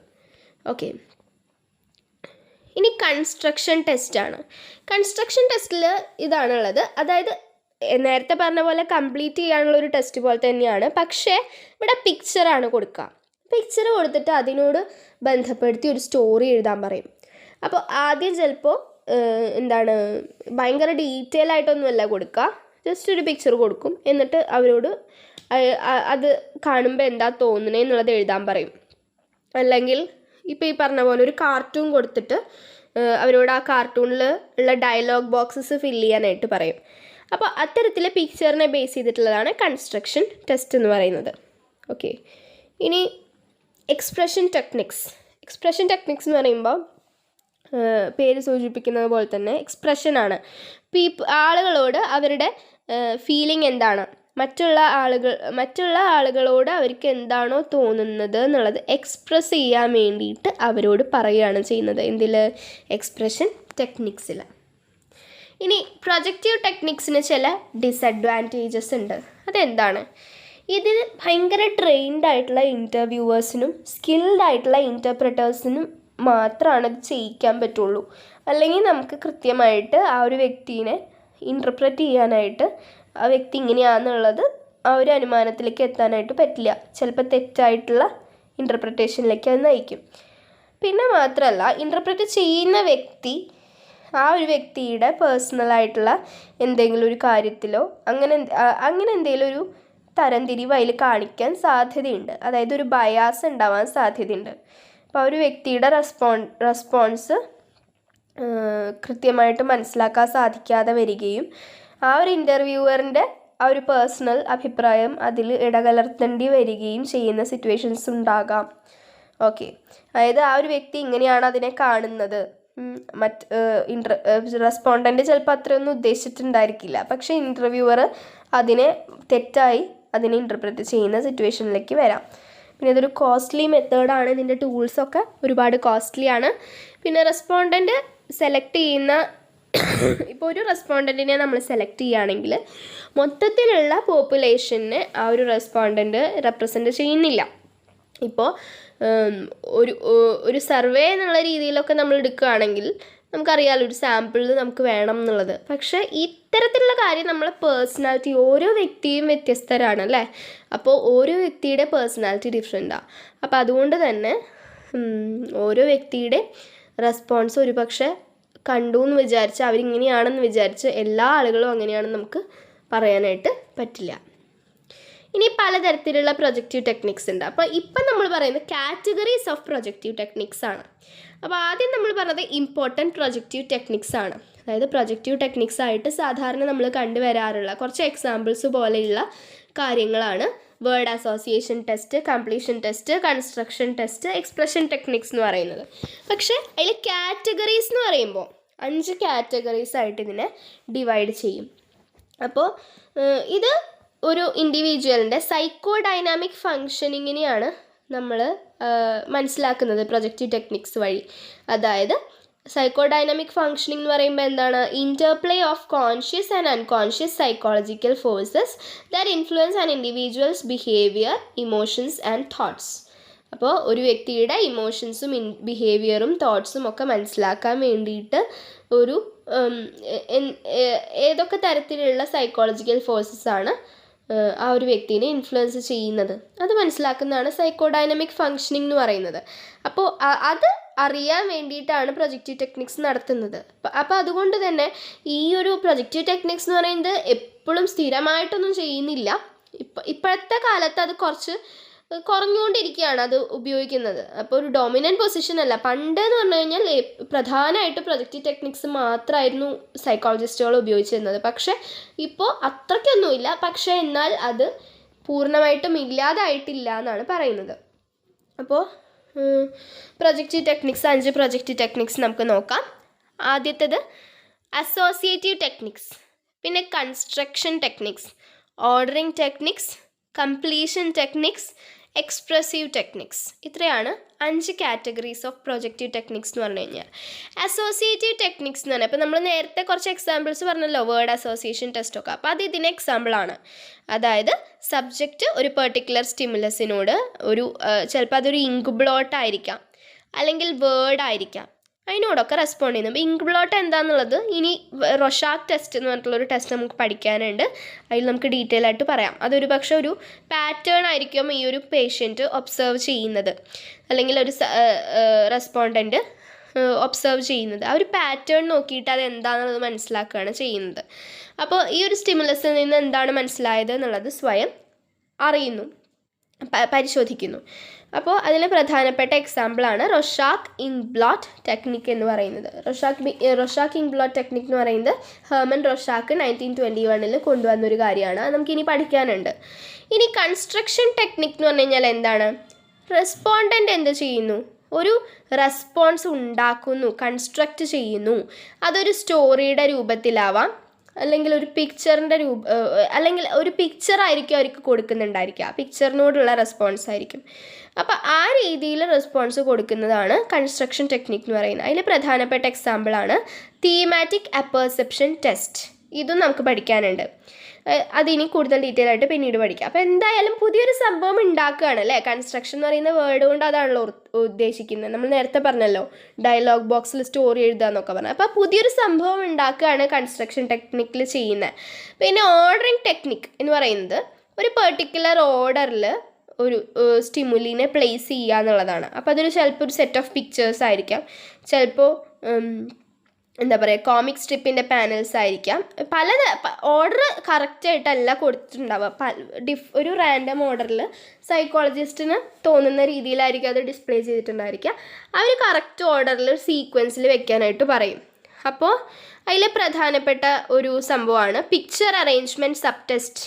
ഓക്കെ, ഇനി കൺസ്ട്രക്ഷൻ ടെസ്റ്റാണ്. കൺസ്ട്രക്ഷൻ ടെസ്റ്റിൽ ഇതാണുള്ളത്. അതായത് നേരത്തെ പറഞ്ഞ പോലെ കംപ്ലീറ്റ് ചെയ്യാനുള്ളൊരു ടെസ്റ്റ് പോലെ തന്നെയാണ്, പക്ഷേ ഇവിടെ പിക്ചറാണ് കൊടുക്കുക. പിക്ചർ കൊടുത്തിട്ട് അതിനോട് ബന്ധപ്പെടുത്തി ഒരു സ്റ്റോറി എഴുതാൻ പറയും. അപ്പോൾ ആദ്യം ചിലപ്പോൾ ഭയങ്കര ഡീറ്റെയിൽ ആയിട്ടൊന്നുമല്ല കൊടുക്കുക, ജസ്റ്റ് ഒരു പിക്ചർ കൊടുക്കും. എന്നിട്ട് അവരോട് അത് കാണുമ്പോൾ എന്താ തോന്നുന്നത് എന്നുള്ളത് എഴുതാൻ പറയും. അല്ലെങ്കിൽ ഇപ്പോൾ ഈ പറഞ്ഞ പോലെ ഒരു കാർട്ടൂൺ കൊടുത്തിട്ട് അവരോട് ആ കാർട്ടൂണിൽ ഉള്ള ഡയലോഗ് ബോക്സസ് ഫില്ല് ചെയ്യാനായിട്ട് പറയും. അപ്പോൾ അത്തരത്തിൽ പിക്ചറിനെ ബേസ് ചെയ്തിട്ടുള്ളതാണ് കൺസ്ട്രക്ഷൻ ടെസ്റ്റ് എന്ന് പറയുന്നത്. ഓക്കെ, ഇനി എക്സ്പ്രഷൻ ടെക്നിക്സ് എന്ന് പറയുമ്പോൾ പേര് സൂചിപ്പിക്കുന്നത് പോലെ തന്നെ എക്സ്പ്രഷനാണ്. ആളുകളോട് അവരുടെ ഫീലിംഗ് എന്താണ്, മറ്റുള്ള ആളുകളോട് അവർക്ക് എന്താണോ തോന്നുന്നത് എന്നുള്ളത് എക്സ്പ്രസ് ചെയ്യാൻ വേണ്ടിയിട്ട് അവരോട് പറയുകയാണ് ചെയ്യുന്നത്. എന്തിൽ? എക്സ്പ്രഷൻ ടെക്നിക്സിൽ. ഇനി പ്രൊജക്റ്റീവ് ടെക്നിക്സിന് ചില ഡിസഡ്വാൻറ്റേജസ് ഉണ്ട്. അതെന്താണ്? ഇതിൽ ഭയങ്കര ട്രെയിൻഡ് ആയിട്ടുള്ള ഇൻ്റർവ്യൂവേഴ്സിനും സ്കിൽഡ് ആയിട്ടുള്ള ഇൻ്റർപ്രറ്റേഴ്സിനും മാത്രമാണ് ഇത് ചെയ്യിക്കാൻ പറ്റുള്ളൂ. അല്ലെങ്കിൽ നമുക്ക് കൃത്യമായിട്ട് ആ ഒരു വ്യക്തിനെ ഇൻ്റർപ്രറ്റ് ചെയ്യാനായിട്ട് ആ വ്യക്തി ഇങ്ങനെയാണെന്നുള്ളത് ആ ഒരു അനുമാനത്തിലേക്ക് എത്താനായിട്ട് പറ്റില്ല. ചിലപ്പോൾ തെറ്റായിട്ടുള്ള ഇൻ്റർപ്രറ്റേഷനിലേക്ക് അത് നയിക്കും. പിന്നെ മാത്രമല്ല, ഇൻ്റർപ്രറ്റ് ചെയ്യുന്ന വ്യക്തി ആ ഒരു വ്യക്തിയുടെ പേഴ്സണലായിട്ടുള്ള എന്തെങ്കിലും ഒരു കാര്യത്തിലോ അങ്ങനെ എന്തെങ്കിലും ഒരു തരംതിരിവ് അതിൽ കാണിക്കാൻ സാധ്യതയുണ്ട്, അതായത് ഒരു ബയാസ് ഉണ്ടാവാൻ സാധ്യതയുണ്ട്. അപ്പോൾ ഒരു വ്യക്തിയുടെ റെസ്പോൺസ് കൃത്യമായിട്ട് മനസ്സിലാക്കാൻ സാധിക്കാതെ വരികയും ആ ഒരു ഇൻ്റർവ്യൂവറിൻ്റെ ആ ഒരു പേഴ്സണൽ അഭിപ്രായം അതിൽ ഇടകലർത്തേണ്ടി വരികയും ചെയ്യുന്ന സിറ്റുവേഷൻസ് ഉണ്ടാകാം. ഓക്കെ, അതായത് ആ ഒരു വ്യക്തി ഇങ്ങനെയാണ് അതിനെ കാണുന്നത്, റെസ്പോണ്ടൻ്റ് ചിലപ്പോൾ അത്രയൊന്നും ഉദ്ദേശിച്ചിട്ടുണ്ടായിരിക്കില്ല, പക്ഷേ ഇൻ്റർവ്യൂവർ അതിനെ തെറ്റായി അതിനെ ഇൻ്റർപ്രറ്റ് ചെയ്യുന്ന സിറ്റുവേഷനിലേക്ക് വരാം. പിന്നെ ഇതൊരു കോസ്റ്റ്ലി മെത്തേഡാണ്, ഇതിൻ്റെ ടൂൾസൊക്കെ ഒരുപാട് കോസ്റ്റ്ലി ആണ്. പിന്നെ റെസ്പോണ്ടൻ്റ് സെലക്ട് ചെയ്യുന്ന, ഇപ്പോൾ ഒരു റെസ്പോണ്ടൻറ്റിനെ നമ്മൾ സെലക്ട് ചെയ്യുകയാണെങ്കിൽ മൊത്തത്തിലുള്ള പോപ്പുലേഷനെ ആ ഒരു റെസ്പോണ്ടൻ്റ് റെപ്രസെൻ്റ് ചെയ്യുന്നില്ല. ഇപ്പോൾ ഒരു സർവേ എന്നുള്ള രീതിയിലൊക്കെ നമ്മൾ എടുക്കുകയാണെങ്കിൽ നമുക്കറിയാമല്ലോ ഒരു സാമ്പിൾ നമുക്ക് വേണം എന്നുള്ളത്. പക്ഷേ ഇത്തരത്തിലുള്ള കാര്യം നമ്മളെ പേഴ്സണാലിറ്റി, ഓരോ വ്യക്തിയും വ്യത്യസ്തരാണ് അല്ലേ. അപ്പോൾ ഓരോ വ്യക്തിയുടെ പേഴ്സണാലിറ്റി ഡിഫറെൻറ്റാണ്. അപ്പോൾ അതുകൊണ്ട് തന്നെ ഓരോ വ്യക്തിയുടെ റെസ്പോൺസ് ഒരു പക്ഷേ കണ്ടു എന്ന് വിചാരിച്ച് അവരിങ്ങനെയാണെന്ന് വിചാരിച്ച് എല്ലാ ആളുകളും അങ്ങനെയാണെന്ന് നമുക്ക് പറയാനായിട്ട് പറ്റില്ല. ഇനി പലതരത്തിലുള്ള പ്രൊജക്റ്റീവ് ടെക്നിക്സ് ഉണ്ട്. അപ്പോൾ ഇപ്പം നമ്മൾ പറയുന്നത് കാറ്റഗറീസ് ഓഫ് പ്രൊജക്റ്റീവ് ടെക്നിക്സ് ആണ്. അപ്പോൾ ആദ്യം നമ്മൾ പറഞ്ഞത് ഇമ്പോർട്ടൻറ്റ് പ്രൊജക്റ്റീവ് ടെക്നിക്സ് ആണ്. അതായത് പ്രൊജക്റ്റീവ് ടെക്നിക്സ് ആയിട്ട് സാധാരണ നമ്മൾ കണ്ടുവരാറുള്ള കുറച്ച് എക്സാമ്പിൾസ് പോലെയുള്ള കാര്യങ്ങളാണ് word association test, completion test, construction test, expression techniques എന്ന് പറയുന്നത്. പക്ഷേ അതിൽ കാറ്റഗറീസ് എന്ന് പറയുമ്പോൾ 5 കാറ്റഗറീസ് ആയിട്ട് ഇതിനെ ഡിവൈഡ് ചെയ്യും. അപ്പോൾ ഇത് ഒരു ഇൻഡിവിജ്വലിൻ്റെ സൈക്കോ ഡൈനാമിക് ഫങ്ഷനിങ്ങിനെയാണ് നമ്മൾ മനസ്സിലാക്കുന്നത് പ്രൊജക്റ്റീവ് ടെക്നിക്സ് വഴി. അതായത് സൈക്കോ ഡൈനാമിക് ഫങ്ഷനിങ് എന്ന് പറയുമ്പോൾ എന്താണ്? Interplay of conscious and unconscious psychological forces that influence an individuals behaviour, emotions and thoughts. അപ്പോൾ ഒരു വ്യക്തിയുടെ ഇമോഷൻസും ബിഹേവിയറും തോട്ട്സും ഒക്കെ മനസ്സിലാക്കാൻ വേണ്ടിയിട്ട് ഒരു ഏതൊക്കെ തരത്തിലുള്ള സൈക്കോളജിക്കൽ ഫോഴ്സസ് ആണ് ആ ഒരു വ്യക്തിനെ ഇൻഫ്ലുവൻസ് ചെയ്യുന്നത് അത് മനസ്സിലാക്കുന്നതാണ് സൈക്കോ ഡൈനാമിക് ഫങ്ഷനിങ് എന്ന് പറയുന്നത്. അപ്പോൾ അത് അറിയാൻ വേണ്ടിയിട്ടാണ് പ്രൊജക്റ്റീവ് ടെക്നിക്സ് നടത്തുന്നത്. അപ്പോൾ അതുകൊണ്ട് തന്നെ ഈ ഒരു പ്രൊജക്റ്റീവ് ടെക്നിക്സ് എന്ന് പറയുന്നത് എപ്പോഴും സ്ഥിരമായിട്ടൊന്നും ചെയ്യുന്നില്ല. ഇപ്പോഴത്തെ കാലത്ത് അത് കുറച്ച് കുറഞ്ഞുകൊണ്ടിരിക്കുകയാണ് അത് ഉപയോഗിക്കുന്നത്. അപ്പോൾ ഒരു ഡോമിനൻറ്റ് പൊസിഷൻ അല്ല. പണ്ട് എന്ന് പറഞ്ഞു കഴിഞ്ഞാൽ പ്രധാനമായിട്ട് പ്രൊജക്റ്റീവ് ടെക്നിക്സ് മാത്രമായിരുന്നു സൈക്കോളജിസ്റ്റുകൾ ഉപയോഗിച്ചിരുന്നത്. പക്ഷേ ഇപ്പോൾ അത്രയ്ക്കൊന്നുമില്ല. പക്ഷേ എന്നാൽ അത് പൂർണ്ണമായിട്ടും ഇല്ലാതായിട്ടില്ല എന്നാണ് പറയുന്നത്. അപ്പോൾ പ്രൊജക്റ്റീവ് ടെക്നിക്സ് 5 പ്രൊജക്റ്റീവ് ടെക്നിക്സ് നമുക്ക് നോക്കാം. ആദ്യത്തേത് അസോസിയേറ്റീവ് ടെക്നിക്സ്, പിന്നെ construction techniques, ordering techniques, completion techniques, expressive techniques. ഇത്രയാണ് 5 കാറ്റഗറീസ് ഓഫ് പ്രൊജക്റ്റീവ് ടെക്നിക്സ് എന്ന് പറഞ്ഞു കഴിഞ്ഞാൽ. അസോസിയേറ്റീവ് ടെക്നിക്സ് എന്ന് പറഞ്ഞാൽ ഇപ്പോൾ നമ്മൾ നേരത്തെ കുറച്ച് എക്സാമ്പിൾസ് പറഞ്ഞല്ലോ, വേർഡ് അസോസിയേഷൻ ടെസ്റ്റൊക്കെ. അപ്പോൾ അത് ഇതിന് എക്സാമ്പിളാണ്. അതായത് സബ്ജക്റ്റ് ഒരു പെർട്ടിക്കുലർ സ്റ്റിമുലസിനോട് ചിലപ്പോൾ അതൊരു ഇങ്ക് ബ്ലോട്ട് ആയിരിക്കാം, അല്ലെങ്കിൽ വേർഡ് ആയിരിക്കാം, അതിനോടൊക്കെ റെസ്പോണ്ട് ചെയ്യുന്നു. അപ്പോൾ ഇങ്ക് ബ്ലോട്ട് എന്താണെന്നുള്ളത് ഇനി റൊഷാക്ക് ടെസ്റ്റ് എന്ന് പറഞ്ഞിട്ടുള്ളൊരു ടെസ്റ്റ് നമുക്ക് പഠിക്കാനുണ്ട്. അതിൽ നമുക്ക് ഡീറ്റെയിൽ ആയിട്ട് പറയാം. അതൊരു പക്ഷേ ഒരു പാറ്റേൺ ആയിരിക്കും ഈ ഒരു പേഷ്യൻറ്റ് ഒബ്സർവ് ചെയ്യുന്നത്, അല്ലെങ്കിൽ ഒരു റെസ്പോണ്ടൻറ്റ് ഒബ്സർവ് ചെയ്യുന്നത്. ആ ഒരു പാറ്റേൺ നോക്കിയിട്ട് അത് എന്താണെന്നുള്ളത് മനസ്സിലാക്കുകയാണ് ചെയ്യുന്നത്. അപ്പോൾ ഈ ഒരു സ്റ്റിമുലസിൽ നിന്ന് എന്താണ് മനസ്സിലായത് എന്നുള്ളത് സ്വയം അറിയുന്നു, പരിശോധിക്കുന്നു. അപ്പോൾ അതിൽ പ്രധാനപ്പെട്ട എക്സാമ്പിളാണ് റൊഷാക്ക് ഇങ്ക് ബ്ലോട്ട് ടെക്നിക്ക് എന്ന് പറയുന്നത്. റൊഷാക്ക് ഇങ്ക് ബ്ലോട്ട് ടെക്നിക്ക് എന്ന് പറയുന്നത് ഹെർമൻ റൊഷാക്ക് 1921 കൊണ്ടുവന്നൊരു കാര്യമാണ്. അത് നമുക്കിനി പഠിക്കാനുണ്ട്. ഇനി കൺസ്ട്രക്ഷൻ ടെക്നിക്ക് എന്ന് പറഞ്ഞു കഴിഞ്ഞാൽ എന്താണ്? റെസ്പോണ്ടൻ്റ് എന്ത് ചെയ്യുന്നു? ഒരു റെസ്പോൺസ് ഉണ്ടാക്കുന്നു, കൺസ്ട്രക്റ്റ് ചെയ്യുന്നു. അതൊരു സ്റ്റോറിയുടെ രൂപത്തിലാവാം, അല്ലെങ്കിൽ ഒരു പിക്ചറിൻ്റെ അല്ലെങ്കിൽ ഒരു പിക്ചറായിരിക്കും അവർക്ക് കൊടുക്കുന്നുണ്ടായിരിക്കുക. ആ പിക്ചറിനോടുള്ള റെസ്പോൺസ് ആയിരിക്കും. അപ്പോൾ ആ രീതിയിൽ റെസ്പോൺസ് കൊടുക്കുന്നതാണ് കൺസ്ട്രക്ഷൻ ടെക്നിക്ക് എന്ന് പറയുന്നത്. അതിൽ പ്രധാനപ്പെട്ട എക്സാമ്പിളാണ് തീമാറ്റിക് അപ്പർസെപ്ഷൻ ടെസ്റ്റ്. ഇതും നമുക്ക് പഠിക്കാനുണ്ട്. അതിനി കൂടുതൽ ഡീറ്റെയിൽ ആയിട്ട് പിന്നീട് പഠിക്കാം. അപ്പോൾ എന്തായാലും പുതിയൊരു സംഭവം ഉണ്ടാക്കുകയാണ് അല്ലേ. കൺസ്ട്രക്ഷൻ എന്ന് പറയുന്ന വേർഡ് കൊണ്ട് അതാണല്ലോ ഉദ്ദേശിക്കുന്നത്. നമ്മൾ നേരത്തെ പറഞ്ഞല്ലോ ഡയലോഗ് ബോക്സിൽ സ്റ്റോറി എഴുതുക എന്നൊക്കെ പറഞ്ഞു. അപ്പോൾ പുതിയൊരു സംഭവം ഉണ്ടാക്കുകയാണ് കൺസ്ട്രക്ഷൻ ടെക്നിക്കിൽ ചെയ്യുന്നത്. പിന്നെ ഓർഡറിങ് ടെക്നിക്ക് എന്ന് പറയുന്നത് ഒരു പെർട്ടിക്കുലർ ഓർഡറിൽ ഒരു സ്റ്റിമുലിനെ പ്ലേസ് ചെയ്യുക എന്നുള്ളതാണ്. അപ്പോൾ അതൊരു ചിലപ്പോൾ ഒരു സെറ്റ് ഓഫ് പിക്ചേഴ്സ് ആയിരിക്കാം, ചിലപ്പോൾ എന്താ പറയുക, കോമിക് സ്ട്രിപ്പിൻ്റെ പാനൽസ് ആയിരിക്കാം. പല ഓർഡർ കറക്റ്റായിട്ടല്ല കൊടുത്തിട്ടുണ്ടാവുക. ഒരു റാൻഡം ഓർഡറിൽ സൈക്കോളജിസ്റ്റിന് തോന്നുന്ന രീതിയിലായിരിക്കും അത് ഡിസ്പ്ലേ ചെയ്തിട്ടുണ്ടായിരിക്കുക. അവർ കറക്റ്റ് ഓർഡറിൽ സീക്വൻസിൽ വെക്കാനായിട്ട് പറയും. അപ്പോൾ അതിൽ പ്രധാനപ്പെട്ട ഒരു സംഭവമാണ് picture arrangement sub test,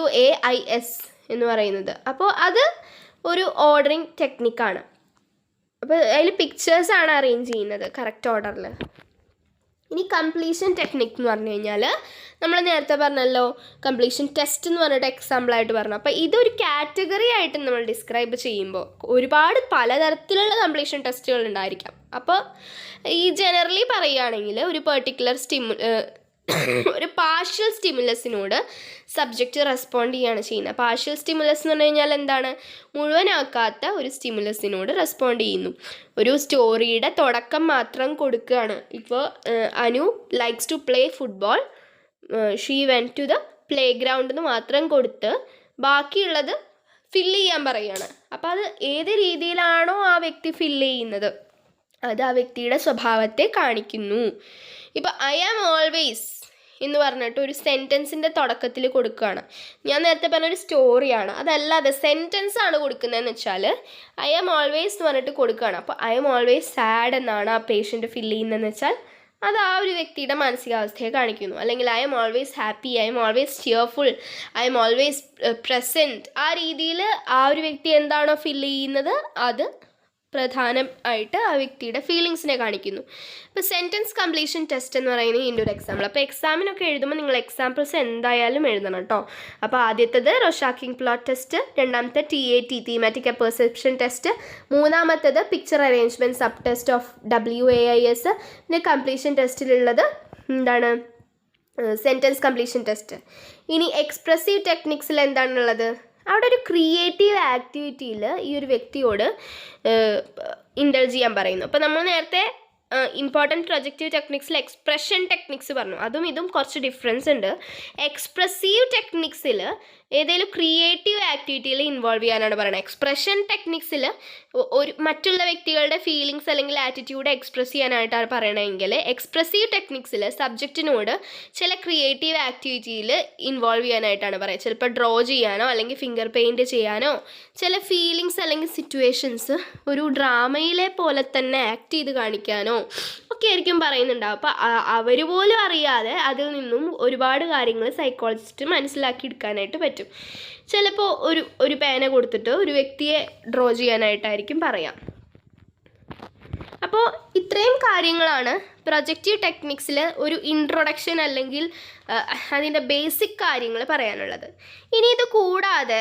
WAIS എന്ന് പറയുന്നത്. അപ്പോൾ അത് ഒരു ഓർഡറിങ് ടെക്നിക്കാണ്. അപ്പോൾ അതിൽ പിക്ചേഴ്സാണ് അറേഞ്ച് ചെയ്യുന്നത് കറക്റ്റ് ഓർഡറിൽ. ഇനി കംപ്ലീഷൻ ടെക്നിക്ക് എന്ന് പറഞ്ഞു കഴിഞ്ഞാൽ നമ്മൾ നേരത്തെ പറഞ്ഞല്ലോ, കംപ്ലീഷൻ ടെസ്റ്റ് എന്ന് പറഞ്ഞിട്ട് എക്സാമ്പിളായിട്ട് പറഞ്ഞു. അപ്പോൾ ഇതൊരു കാറ്റഗറി ആയിട്ട് നമ്മൾ ഡിസ്ക്രൈബ് ചെയ്യുമ്പോൾ ഒരുപാട് പലതരത്തിലുള്ള കംപ്ലീഷൻ ടെസ്റ്റുകൾ ഉണ്ടായിരിക്കാം. അപ്പോൾ ഈ ജനറലി പറയുകയാണെങ്കിൽ ഒരു പെർട്ടിക്കുലർ ഒരു പാർഷ്യൽ സ്റ്റിമുലസിനോട് സബ്ജക്റ്റ് റെസ്പോണ്ട് ചെയ്യുകയാണ് ചെയ്യുന്നത്. പാർഷ്യൽ സ്റ്റിമുലസ് എന്ന് പറഞ്ഞു കഴിഞ്ഞാൽ എന്താണ്? മുഴുവനാക്കാത്ത ഒരു സ്റ്റിമുലസിനോട് റെസ്പോണ്ട് ചെയ്യുന്നു. ഒരു സ്റ്റോറിയുടെ തുടക്കം മാത്രം കൊടുക്കുകയാണ്. ഇപ്പോൾ Anu likes to play football, she went to the playground എന്ന് മാത്രം കൊടുത്ത് ബാക്കിയുള്ളത് ഫില്ല് ചെയ്യാൻ പറയുകയാണ്. അപ്പോൾ അത് ഏത് രീതിയിലാണോ ആ വ്യക്തി ഫില്ല് ചെയ്യുന്നത് അത് ആ വ്യക്തിയുടെ സ്വഭാവത്തെ കാണിക്കുന്നു. ഇപ്പോൾ ഐ ആം ഓൾവേസ് എന്ന് പറഞ്ഞിട്ട് ഒരു സെൻറ്റൻസിൻ്റെ തുടക്കത്തിൽ കൊടുക്കുകയാണ്. ഞാൻ നേരത്തെ പറഞ്ഞൊരു സ്റ്റോറിയാണ്, അതല്ലാതെ സെൻറ്റൻസ് ആണ് കൊടുക്കുന്നതെന്ന് വെച്ചാൽ ഐ ആം ഓൾവേസ് എന്ന് പറഞ്ഞിട്ട് കൊടുക്കുകയാണ്. അപ്പോൾ ഐ ആം ഓൾവേസ് സാഡ് എന്നാണ് ആ പേഷ്യൻ്റ് ഫില്ല് ചെയ്യുന്നതെന്ന് വെച്ചാൽ അത് ആ ഒരു വ്യക്തിയുടെ മാനസികാവസ്ഥയെ കാണിക്കുന്നു. അല്ലെങ്കിൽ I M always happy, I M always cheerful, I M always present, ആ രീതിയിൽ ആ ഒരു വ്യക്തി എന്താണോ ഫില്ല് ചെയ്യുന്നത് അത് പ്രധാനമായിട്ട് ആ വ്യക്തിയുടെ ഫീലിങ്സിനെ കാണിക്കുന്നു. ഇപ്പോൾ സെൻറ്റൻസ് കംപ്ലീഷൻ ടെസ്റ്റ് എന്ന് പറയുന്നത് ഇതിൻ്റെ ഒരു എക്സാമ്പിൾ. അപ്പോൾ എക്സാമിനൊക്കെ എഴുതുമ്പോൾ നിങ്ങൾ എക്സാമ്പിൾസ് എന്തായാലും എഴുതണം കേട്ടോ. അപ്പോൾ ആദ്യത്തേത് റോഷാക്കിംഗ് പ്ലോട്ട് ടെസ്റ്റ്, രണ്ടാമത്തെ TAT തീമാറ്റിക് പെർസെപ്ഷൻ ടെസ്റ്റ്, മൂന്നാമത്തേത് picture arrangement sub test of WAIS, പിന്നെ കംപ്ലീഷൻ ടെസ്റ്റിലുള്ളത് എന്താണ്? Sentence completion test. ഇനി എക്സ്പ്രസീവ് ടെക്നിക്സിൽ എന്താണുള്ളത്? അവിടെ ഒരു ക്രിയേറ്റീവ് ആക്ടിവിറ്റിയിൽ ഈ ഒരു വ്യക്തിയോട് ഇൻഡൾജ് ചെയ്യാൻ പറയുന്നു. അപ്പോൾ നമ്മൾ നേരത്തെ ഇമ്പോർട്ടൻറ്റ് പ്രൊജക്റ്റീവ് ടെക്നിക്സിൽ എക്സ്പ്രഷൻ ടെക്നിക്സ് പറഞ്ഞു. അതും ഇതും കുറച്ച് ഡിഫറൻസ് ഉണ്ട്. എക്സ്പ്രസീവ് ടെക്നിക്സിൽ ഏതെങ്കിലും ക്രിയേറ്റീവ് ആക്ടിവിറ്റിയിൽ ഇൻവോൾവ് ചെയ്യാനാണ് പറയുന്നത്. എക്സ്പ്രഷൻ ടെക്നിക്സിൽ ഒരു മറ്റുള്ള വ്യക്തികളുടെ ഫീലിങ്സ് അല്ലെങ്കിൽ ആറ്റിറ്റ്യൂഡ് എക്സ്പ്രസ് ചെയ്യാനായിട്ടാണ് പറയണമെങ്കിൽ, എക്സ്പ്രസീവ് ടെക്നിക്സിൽ സബ്ജക്റ്റിനോട് ചില ക്രിയേറ്റീവ് ആക്ടിവിറ്റിയിൽ ഇൻവോൾവ് ചെയ്യാനായിട്ടാണ് പറയുക. ചിലപ്പോൾ ഡ്രോ ചെയ്യാനോ അല്ലെങ്കിൽ ഫിംഗർ പെയിൻറ്റ് ചെയ്യാനോ ചില ഫീലിങ്സ് അല്ലെങ്കിൽ സിറ്റുവേഷൻസ് ഒരു ഡ്രാമയിലെ പോലെ തന്നെ ആക്ട് ചെയ്ത് കാണിക്കാനോ ഒക്കെ ആയിരിക്കും പറയുന്നുണ്ടാവും. അപ്പോൾ അവർ പോലും അറിയാതെ അതിൽ നിന്നും ഒരുപാട് കാര്യങ്ങൾ സൈക്കോളജിസ്റ്റ് മനസ്സിലാക്കിയെടുക്കാനായിട്ട് പറ്റും. ചിലപ്പോൾ ഒരു പേന കൊടുത്തിട്ട് ഒരു വ്യക്തിയെ ഡ്രോ ചെയ്യാനായിട്ടായിരിക്കും പറയാം. അപ്പോൾ ഇത്രയും കാര്യങ്ങളാണ് പ്രൊജക്റ്റീവ് ടെക്നിക്സിൽ ഒരു ഇൻട്രൊഡക്ഷൻ അല്ലെങ്കിൽ അതിൻ്റെ ബേസിക് കാര്യങ്ങൾ പറയാനുള്ളത്. ഇനി ഇത് കൂടാതെ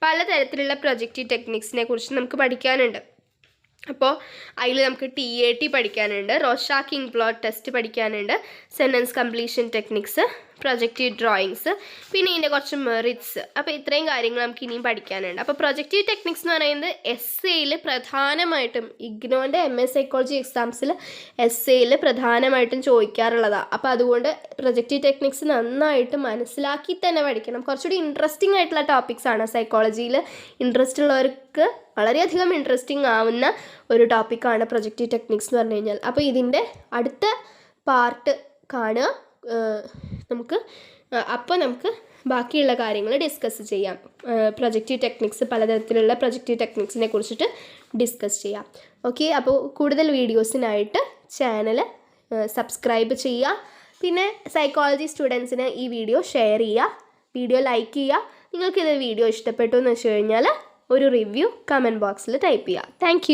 പലതരത്തിലുള്ള പ്രൊജക്റ്റീവ് ടെക്നിക്സിനെ കുറിച്ച് നമുക്ക് പഠിക്കാനുണ്ട്. അപ്പോൾ അതിൽ നമുക്ക് TAT പഠിക്കാനുണ്ട്, റോഷാക്കിംഗ് പ്ലോട്ട് ടെസ്റ്റ് പഠിക്കാനുണ്ട്, sentence completion techniques, projective drawings, പിന്നെ ഇതിൻ്റെ കുറച്ച് മെറിറ്റ്സ്. അപ്പോൾ ഇത്രയും കാര്യങ്ങൾ നമുക്ക് ഇനിയും പഠിക്കാനുണ്ട്. അപ്പോൾ പ്രൊജക്റ്റീവ് ടെക്നിക്സ് എന്ന് പറയുന്നത് എസ്സേയിൽ പ്രധാനമായിട്ടും ഇഗ്നോൻ്റെ MS സൈക്കോളജി എക്സാംസിൽ എസ്സേയിൽ പ്രധാനമായിട്ടും ചോദിക്കാറുള്ളതാണ്. അപ്പോൾ അതുകൊണ്ട് പ്രൊജക്റ്റീവ് ടെക്നിക്സ് നന്നായിട്ട് മനസ്സിലാക്കി തന്നെ പഠിക്കണം. കുറച്ചുകൂടി ഇൻട്രസ്റ്റിംഗ് ആയിട്ടുള്ള ടോപ്പിക്സ് ആണ്. സൈക്കോളജിയിൽ ഇൻട്രസ്റ്റ് ഉള്ളവർക്ക് വളരെയധികം ഇൻട്രസ്റ്റിംഗ് ആവുന്ന ഒരു ടോപ്പിക്കാണ് പ്രൊജക്റ്റീവ് ടെക്നിക്സ് എന്ന് പറഞ്ഞു കഴിഞ്ഞാൽ. അപ്പോൾ ഇതിൻ്റെ അടുത്ത പാർട്ട് കാണുക നമുക്ക്. അപ്പോൾ നമുക്ക് ബാക്കിയുള്ള കാര്യങ്ങൾ ഡിസ്കസ് ചെയ്യാം. പ്രൊജക്റ്റീവ് ടെക്നിക്സ്, പലതരത്തിലുള്ള പ്രൊജക്റ്റീവ് ടെക്നിക്സിനെ കുറിച്ചിട്ട് ഡിസ്കസ് ചെയ്യാം. ഓക്കെ, അപ്പോൾ കൂടുതൽ വീഡിയോസിനായിട്ട് ചാനൽ സബ്സ്ക്രൈബ് ചെയ്യുക. പിന്നെ സൈക്കോളജി സ്റ്റുഡൻസിന് ഈ വീഡിയോ ഷെയർ ചെയ്യുക, വീഡിയോ ലൈക്ക് ചെയ്യുക. നിങ്ങൾക്കിത് വീഡിയോ ഇഷ്ടപ്പെട്ടു എന്ന് വെച്ച് കഴിഞ്ഞാൽ ഒരു റിവ്യൂ കമൻറ്റ് ബോക്സിൽ ടൈപ്പ് ചെയ്യുക. താങ്ക്